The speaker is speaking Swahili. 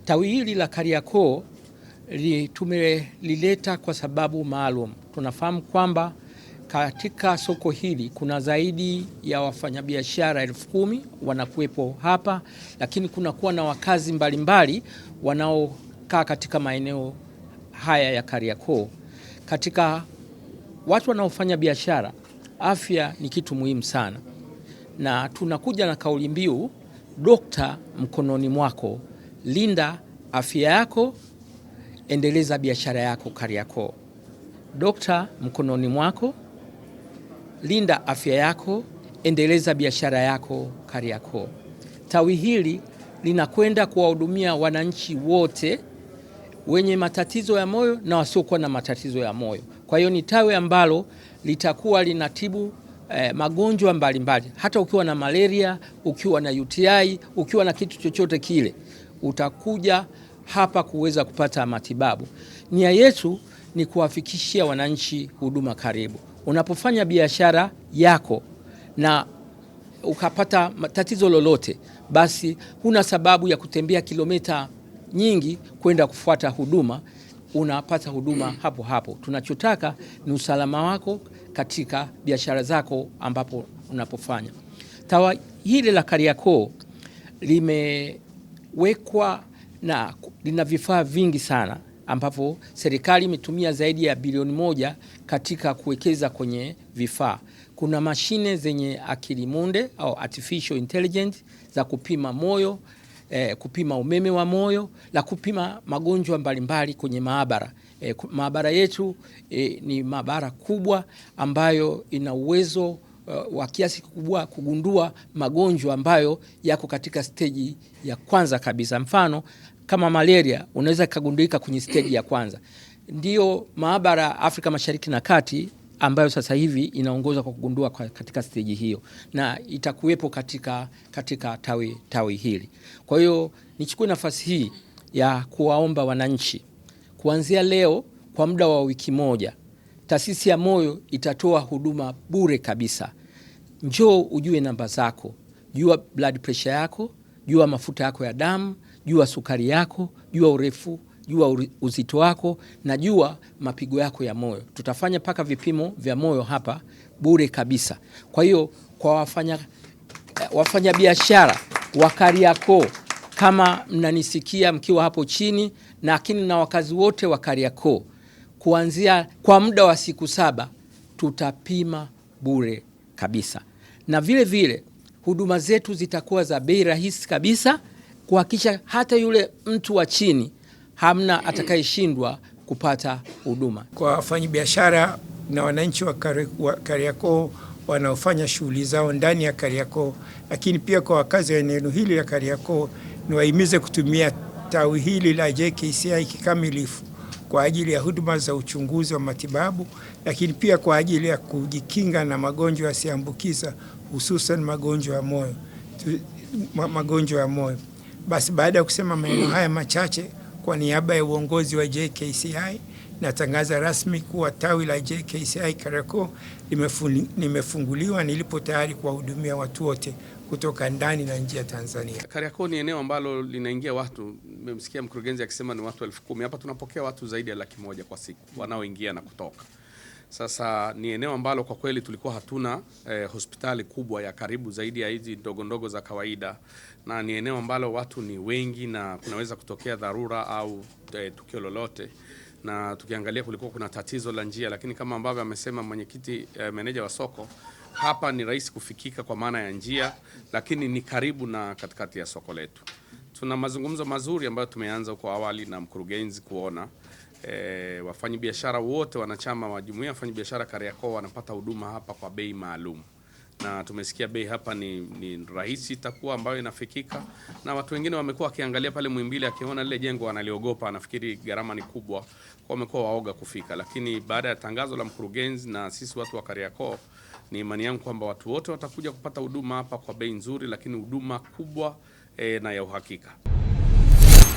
Tawi hili la Kariakoo tumelileta kwa sababu maalum. Tunafahamu kwamba katika soko hili kuna zaidi ya wafanyabiashara 10,000 wanakuwepo hapa, lakini kunakuwa na wakazi mbalimbali wanaokaa katika maeneo haya ya Kariakoo. Katika watu wanaofanya biashara, afya ni kitu muhimu sana, na tunakuja na kauli mbiu Dokta mkononi mwako, linda afya yako, endeleza biashara yako Kariakoo. Dokta mkononi mwako, linda afya yako, endeleza biashara yako Kariakoo. Tawi hili linakwenda kuwahudumia wananchi wote wenye matatizo ya moyo na wasiokuwa na matatizo ya moyo. Kwa hiyo ni tawi ambalo litakuwa linatibu magonjwa mbalimbali. Hata ukiwa na malaria, ukiwa na UTI, ukiwa na kitu chochote kile, utakuja hapa kuweza kupata matibabu. Nia yetu ni kuwafikishia wananchi huduma karibu. Unapofanya biashara yako na ukapata tatizo lolote, basi huna sababu ya kutembea kilomita nyingi kwenda kufuata huduma, unapata huduma hapo hapo. Tunachotaka ni usalama wako katika biashara zako ambapo unapofanya. Tawi hili la Kariakoo limewekwa na lina vifaa vingi sana, ambapo serikali imetumia zaidi ya bilioni 1 katika kuwekeza kwenye vifaa. Kuna mashine zenye akili munde au artificial intelligence za kupima moyo, kupima umeme wa moyo, la kupima magonjwa mbalimbali kwenye maabara. Maabara yetu ni maabara kubwa ambayo ina uwezo wa kiasi kikubwa kugundua magonjwa ambayo yako katika stage ya kwanza kabisa. Mfano kama malaria unaweza kugundulika kwenye stage ya kwanza. Ndio maabara Afrika Mashariki na Kati ambayo sasa hivi inaongoza kwa kugundua katika stage hiyo, na itakuwepo katika tawi hili. Kwa hiyo nichukue nafasi hii ya kuwaomba wananchi, kuanzia leo kwa muda wa wiki moja, taasisi ya moyo itatoa huduma bure kabisa. Njoo ujue namba zako, jua blood pressure yako, jua mafuta yako ya damu, jua sukari yako, jua urefu, jua uzito wako, na jua mapigo yako ya moyo. Tutafanya paka vipimo vya moyo hapa bure kabisa. Kwa hiyo kwa wafanya biashara wa Kariakoo, kama mnanisikia mkiwa hapo chini, lakini na wakazi wote wa Kariakoo, kuanzia kwa muda wa siku 7 tutapima bure kabisa. Na vile vile huduma zetu zitakuwa za bei rahisi kabisa, kuhakikisha hata yule mtu wa chini hamna atakayeshindwa kupata huduma. Kwa wafanyabiashara na wananchi wa Kariakoo wanaofanya shughuli zao ndani ya Kariakoo, lakini pia kwa wakazi wa eneo hili la Kariakoo, niwahimize kutumia tawi hili la JKCI kikamilifu kwa ajili ya huduma za uchunguzi wa matibabu, lakini pia kwa ajili ya kujikinga na magonjwa yasiambukiza, hususan magonjwa ya moyo. Basi baada ya kusema maneno haya machache, kwa niaba ya uongozi wa JKCI, natangaza rasmi kuwa tawi la JKCI Kariakoo limefunguliwa, nilipo tayari kuwahudumia watu wote kutoka ndani na nje ya Tanzania. Kariakoo ni eneo ambalo linaingia watu, nimemsikia mkurugenzi akisema ni watu 10,000. Hapa tunapokea watu zaidi ya 100,000 kwa siku wanaoingia na kutoka. Sasa ni eneo ambalo kwa kweli tulikuwa hatuna hospitali kubwa ya karibu zaidi ya hizi ndogo ndogo za kawaida, na ni eneo ambalo watu ni wengi na kunaweza kutokea dharura au tukio lolote. Na tukiangalia kulikuwa kuna tatizo la njia, lakini kama ambavyo amesema mwenyekiti meneja wa soko, hapa ni rahisi kufikika kwa maana ya njia, lakini ni karibu na katikati ya soko letu. Tuna mazungumzo mazuri ambayo tumeanza kwa awali na mkurugenzi kuona wafanyabiashara wote wanachama wa jumuiya ya wafanyabiashara Kariakoo wanapata huduma hapa kwa bei maalum. Na tumesikia bei hapa ni rahisi itakuwa ambayo inafikika, na watu wengine wamekuwa wakiangalia pale Muhimbili, akiona lile jengo analiogopa, anafikiri gharama ni kubwa, kwa wamekuwa waoga kufika. Lakini baada ya tangazo la mkurugenzi na sisi watu wa Kariakoo, ni imani yangu kwamba watu wote watakuja kupata huduma hapa kwa bei nzuri, lakini huduma kubwa na ya uhakika.